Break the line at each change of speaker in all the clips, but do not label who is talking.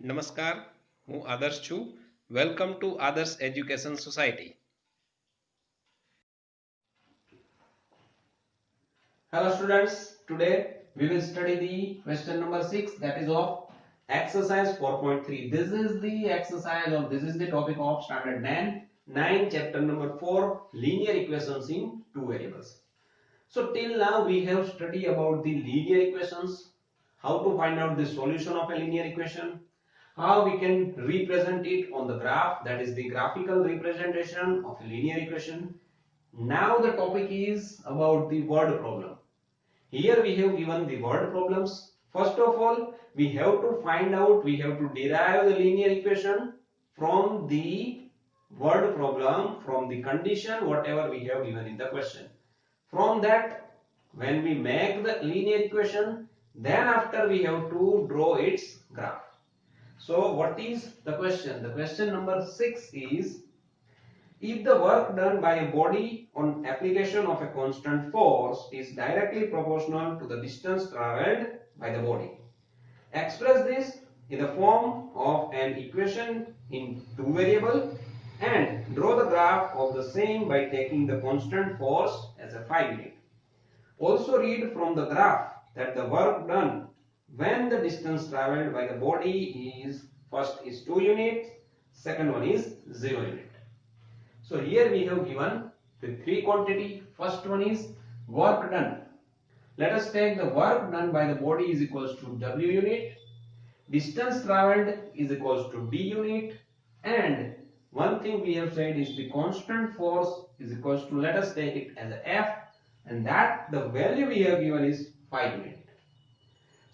નમસ્કાર, હું આદર્શ છું. વેલકમ ટુ આદર્શ education society.
Hello students, today we will study the question number 6, that is of exercise 4.3. This is the exercise or this is the topic of standard 9 chapter number 4, linear equations in two variables. So till now we have studied about the linear equations, how to find out the solution of a linear equation, how we can represent it on the graph, that is the graphical representation of a linear equation. Now the topic is about the word problem. Here we have given the word problems. First of all, we have to find out, we have to derive the linear equation from the word problem, from the condition, whatever we have given in the question. From that, when we make the linear equation, then after we have to draw its graph. So what is the question? The question number 6 is, if the work done by a body on application of a constant force is directly proportional to the distance travelled by the body, express this in the form of an equation in two variable and draw the graph of the same by taking the constant force as a phi unit. Also read from the graph that the work done when the distance travelled by the body is first is 2 units, second one is 0 unit. So here we have given the three quantity. First one is work done. Let us take the work done by the body is equals to W unit. Distance travelled is equals to D unit. And one thing we have said is the constant force is equals to, let us take it as a F, and that the value we have given is 5 unit.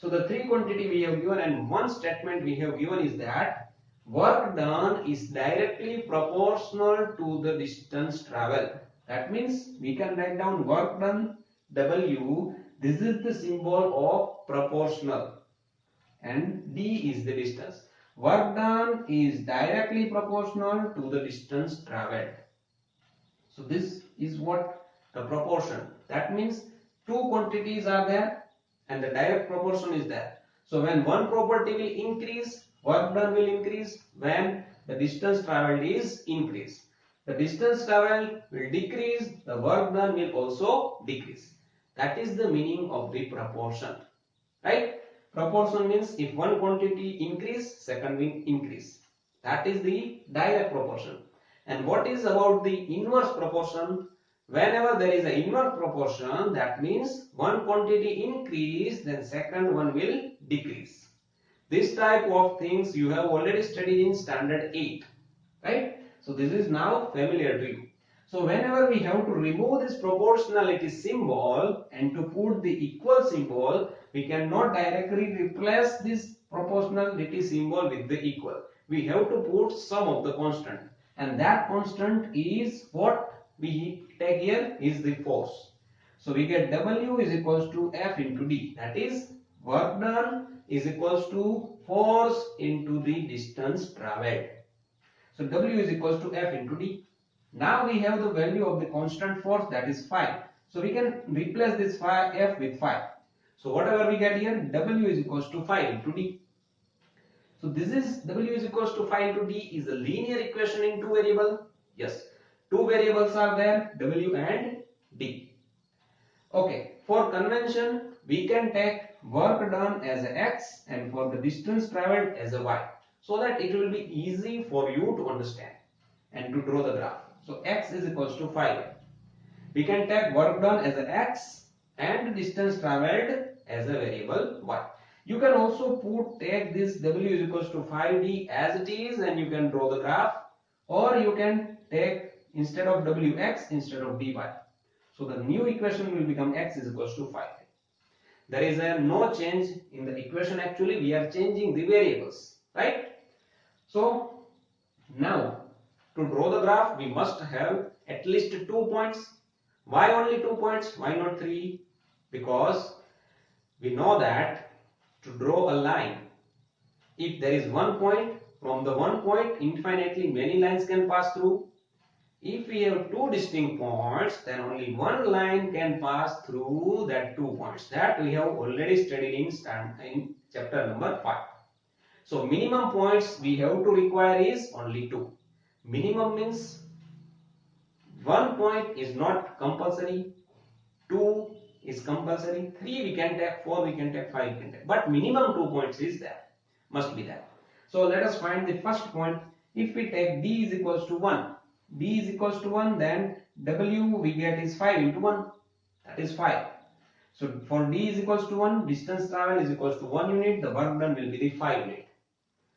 So the three quantity we have given and one statement we have given is that work done is directly proportional to the distance traveled. That means we can write down work done W. This is the symbol of proportional and D is the distance. Work done is directly proportional to the distance traveled. So this is what the proportion. That means two quantities are there and the direct proportion is there. So when one property will increase, work done will increase. When the distance travelled is increase, the distance travelled will decrease, the work done will also decrease. That is the meaning of the proportion, right? Proportion means if one quantity increase, second will increase. That is the direct proportion. And what is about the inverse proportion? Whenever there is an inverse proportion, that means one quantity increase, then second one will decrease. This type of things you have already studied in standard 8, right? So this is now familiar to you. So whenever we have to remove this proportionality symbol and to put the equal symbol, we cannot directly replace this proportionality symbol with the equal. We have to put some of the constant, and that constant is what we take here is the force. So we get W is equals to F into D, that is work done is equals to force into the distance travelled. So W is equals to F into D. Now we have the value of the constant force, that is phi. So we can replace this phi F with phi. So whatever we get here, W is equals to phi into D. So this is W is equals to phi into D is a linear equation in two variable. Yes, two variables are there, W and D. Okay, for convention, we can take work done as a X and for the distance travelled as a Y, so that it will be easy for you to understand and to draw the graph. So X is equals to 5. We can take work done as a X and distance travelled as a variable Y. You can also take this W is equals to 5D as it is and you can draw the graph, or you can take instead of WX instead of DY. So the new equation will become X is equals to 5. There is no change in the equation, actually we are changing the variables, right? So now to draw the graph we must have at least 2 points. Why only 2 points? Why not 3? Because we know that to draw a line, if there is one point, from the one point infinitely many lines can pass through. If we have two distinct points, then only one line can pass through that 2 points. That we have already studied in chapter number 5. So minimum points we have to require is only 2. Minimum means 1 point is not compulsory, 2 is compulsory, 3 we can take, 4 we can take, 5 we can take, but minimum 2 points is there, must be there. So let us find the first point. If we take d is equals to 1, d is equals to 1, then w we get is 5 into 1, that is 5. So for d is equals to 1, distance travel is equals to 1 unit, the work done will be the 5 unit.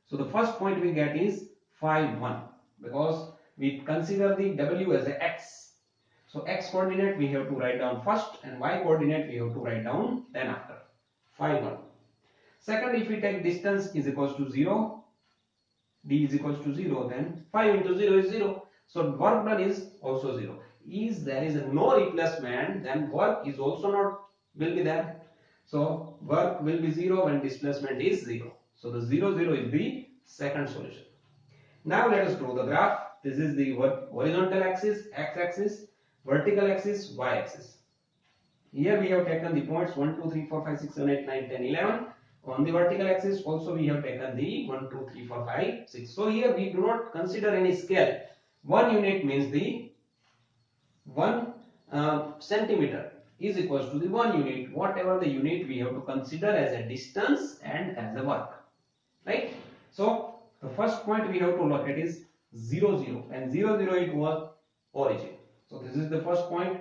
So the first point we get is 5 1, because we consider the w as a x. So x coordinate we have to write down first, and y coordinate we have to write down then after. 5 1. Second, if we take distance is equals to 0, d is equals to 0, then 5 into 0 is 0. So work done is also 0. Is there is a no replacement, then work is also not will be there. So work will be 0 when displacement is 0. So the 0 0 is the second solution. Now let us draw the graph. This is the horizontal axis, x axis, vertical axis, y axis. Here we have taken the points 1 2 3 4 5 6 7 8 9 10 11. On the vertical axis also we have taken the 1 2 3 4 5 6. So here we do not consider any scale. 1 unit means the 1 centimeter is equals to the 1 unit. Whatever the unit we have to consider as a distance and as a work, right? So the first point we have to look at is 0 0, and 0 0 it was origin. So this is the first point.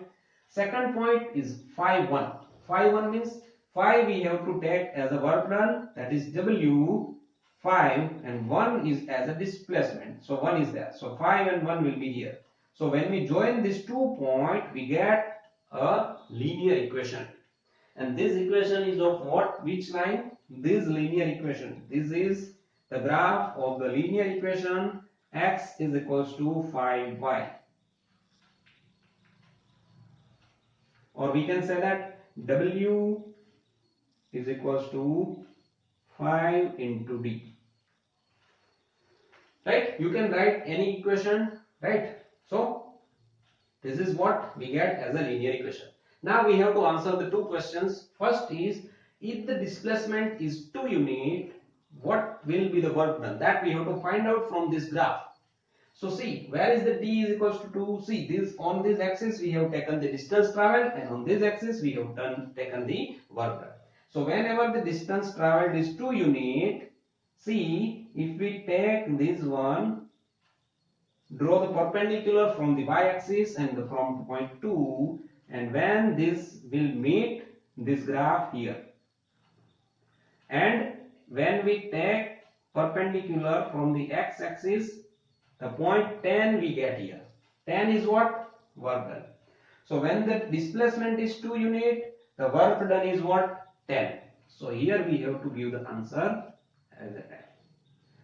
Second point is 5 1. 5 1 means 5 we have to take as a work done, that is w 5, and 1 is as a displacement. So 1 is there. So 5 and 1 will be here. So when we join these 2 points, we get a linear equation. And this equation is of what? Which line? This linear equation. This is the graph of the linear equation x is equals to 5y. Or we can say that w is equals to 5 into d. Right? You can write any equation, right? So this is what we get as a linear equation. Now we have to answer the two questions. First is, if the displacement is 2 unit, what will be the work done? That we have to find out from this graph. So see, where is the d is equals to 2? See, this on this axis we have taken the distance traveled, and on this axis we have taken the work done. So whenever the distance traveled is 2 unit, see, if we take this one, draw the perpendicular from the y-axis and from point 2, and when this will meet this graph here, and when we take perpendicular from the x-axis, the point 10 we get here. 10 is what? Work done. So when the displacement is 2 unit, the work done is what? 10. So here we have to give the answer as a 10.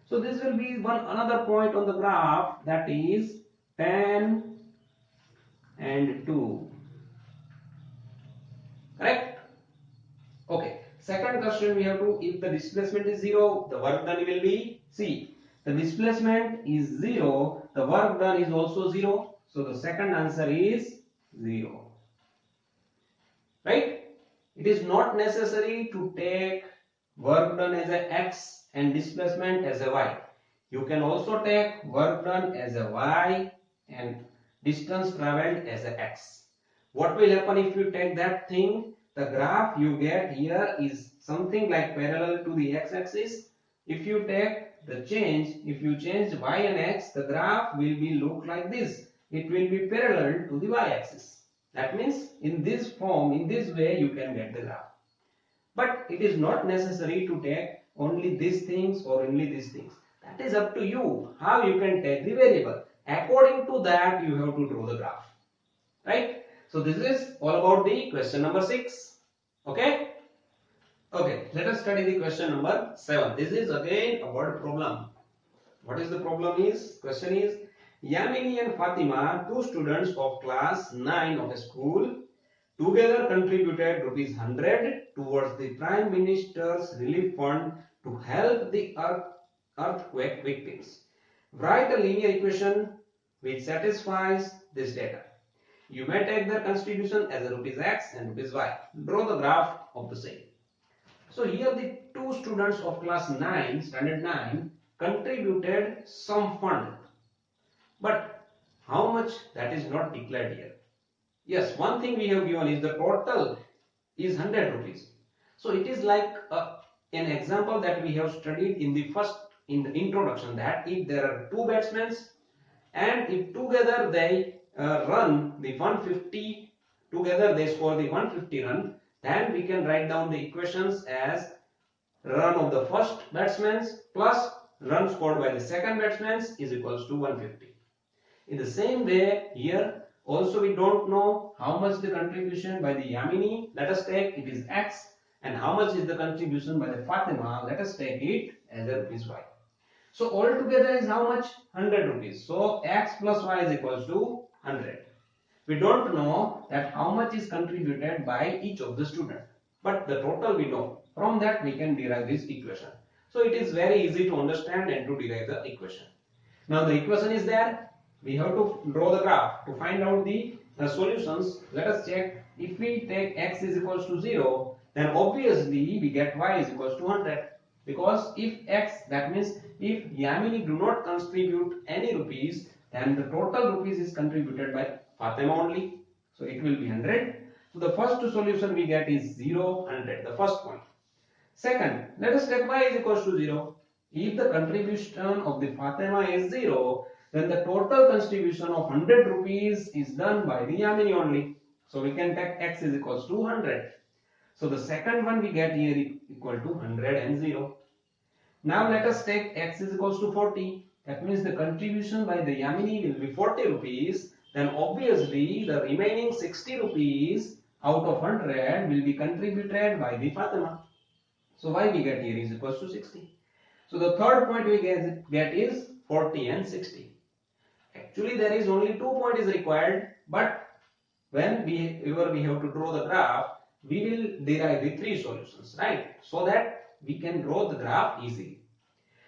So this will be one another point on the graph, that is 10 and 2. Correct? Okay. Second question we have to, if the displacement is 0, the work done will be, see, the displacement is 0, the work done is also 0. So the second answer is 0. Right? It is not necessary to take work done as a x and displacement as a y. You can also take work done as a y and distance traveled as a x. What will happen if you take that thing? The graph you get here is something like parallel to the x-axis. If you take the change, if you change y and x, the graph will be look like this. It will be parallel to the y-axis. That means in this form, in this way you can get the graph. But it is not necessary to take only these things or only these things. That is up to you, how you can take the variable. According to that you have to draw the graph. Right? So this is all about the question number 6. Okay? Okay, let us study the question number 7. This is again a word problem. What is the problem is? Question is, Yamini and Fatima, two students of class 9 of a school, together contributed rupees 100 towards the Prime Minister's Relief Fund to help the earthquake victims. Write a linear equation which satisfies this data. You may take their contribution as a rupees x and rupees y. Draw the graph of the same. So here the two students of class 9, standard 9 contributed some fund, but how much, that is not declared here. Yes, one thing we have given is the total is 100 rupees. So it is like an example that we have studied in the first, in the introduction, that if there are two batsmen and if together they run the 150, together they score the 150 run, then we can write down the equations as run of the first batsman plus run scored by the second batsman is equals to 150. In the same way, here also we don't know how much the contribution by the Yamini, let us take it is X, and how much is the contribution by the Fatima, let us take it as a rupees Y. So altogether is how much? 100 rupees. So X plus Y is equals to 100. We don't know that how much is contributed by each of the student, but the total we know. From that we can derive this equation. So it is very easy to understand and to derive the equation. Now the equation is there. We have to draw the graph to find out the solutions. Let us check. If we take x is equals to 0, then obviously we get y is equals to 100. Because if x, that means if Yamini do not contribute any rupees, then the total rupees is contributed by Fatima only. So it will be 100. So the first solution we get is 0, 100, the first point. Second, let us take y is equals to 0. If the contribution of the Fatima is 0, then the total contribution of 100 rupees is done by the Yamini only. So we can take x is equals to 100. So the second one we get here equal to 100 and 0. Now let us take x is equals to 40. That means the contribution by the Yamini will be 40 rupees. Then obviously the remaining 60 rupees out of 100 will be contributed by the Fatima. So y we get here is equals to 60. So the third point we get is 40 and 60. Actually there is only 2 points is required, but when we have to draw the graph, we will derive the three solutions, right? So that we can draw the graph easily.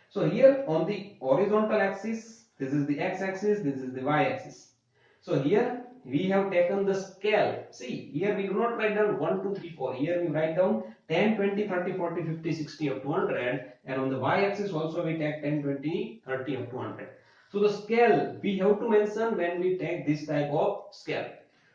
So here on the horizontal axis, this is the x-axis, this is the y-axis. So here we have taken the scale. See, here we do not write down 1, 2, 3, 4. Here we write down 10, 20, 30, 40, 50, 60 up to 100. And on the y-axis also we take 10, 20, 30 up to 100. So the scale we have to mention when we take this type of scale.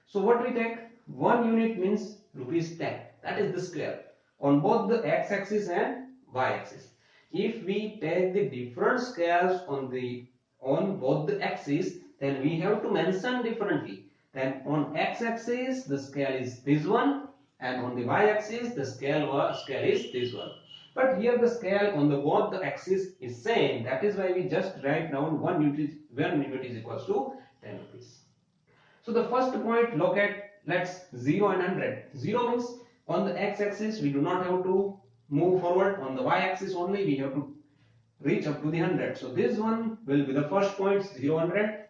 So what we take? 1 unit means rupees 10. That is the scale on both the x-axis and y-axis. If we take the different scales on both the axes, then we have to mention differently. Then on x-axis the scale is this one, and on the y-axis the scale is this one. But here the scale on the both the axis is same. That is why we just write down 1 unit is equals to 10 rupees. So the first point, look at, let's 0 and 100. 0 means on the x-axis we do not have to move forward. On the y-axis only we have to reach up to the 100. So this one will be the first point, 0, 100.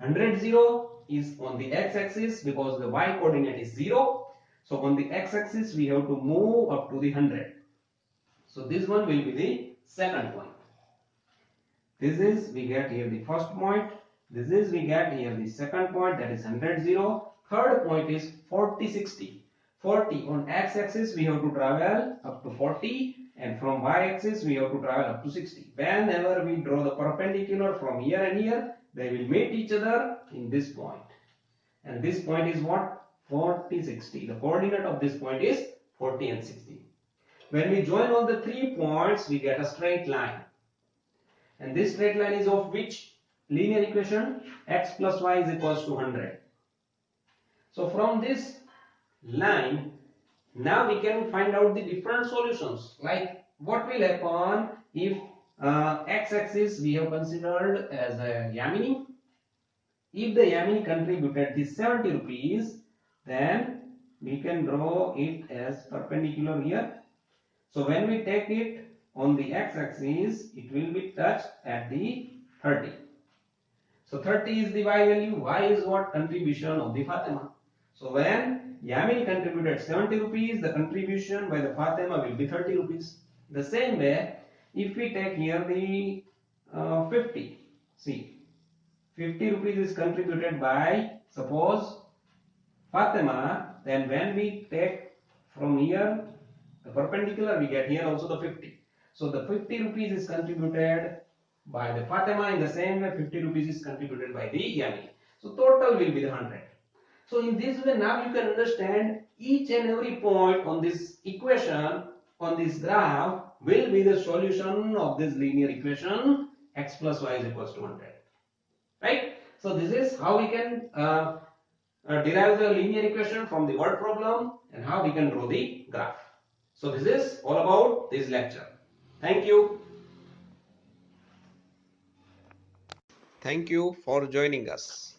100, 0 is on the x-axis because the y coordinate is 0. So on the x-axis we have to move up to the 100. So this one will be the second point. This is we get here the first point. This is we get here the second point, that is 100, 0. Third point is 40, 60. 40 on x-axis we have to travel up to 40, and from y-axis we have to travel up to 60. Whenever we draw the perpendicular from here and here, they will meet each other in this point. And this point is what? 40, 60. The coordinate of this point is 40 and 60. When we join all the 3 points, we get a straight line. And this straight line is of which linear equation? X plus y is equals to 100. So from this line, now we can find out the different solutions. Like what will happen if x-axis we have considered as a Yamini. If the Yamini contributed this 70 rupees, then we can draw it as perpendicular here. So when we take it on the x-axis, it will be touched at the 30. So 30 is the y value. Y is what? Contribution of the Fatima. So when Yamini contributed 70 rupees, the contribution by the Fatima will be 30 rupees. The same way, if we take here the 50, see, 50 rupees is contributed by, suppose, Fatima, then when we take from here The perpendicular we get here also the 50. So the 50 rupees is contributed by the Fatima, in the same way 50 rupees is contributed by the Yami. So total will be the 100. So in this way now you can understand each and every point on this equation, on this graph, will be the solution of this linear equation x plus y is equals to 100. Right? So this is how we can derive the linear equation from the word problem and how we can draw the graph. So this is all about this lecture. Thank you.
Thank you for joining us.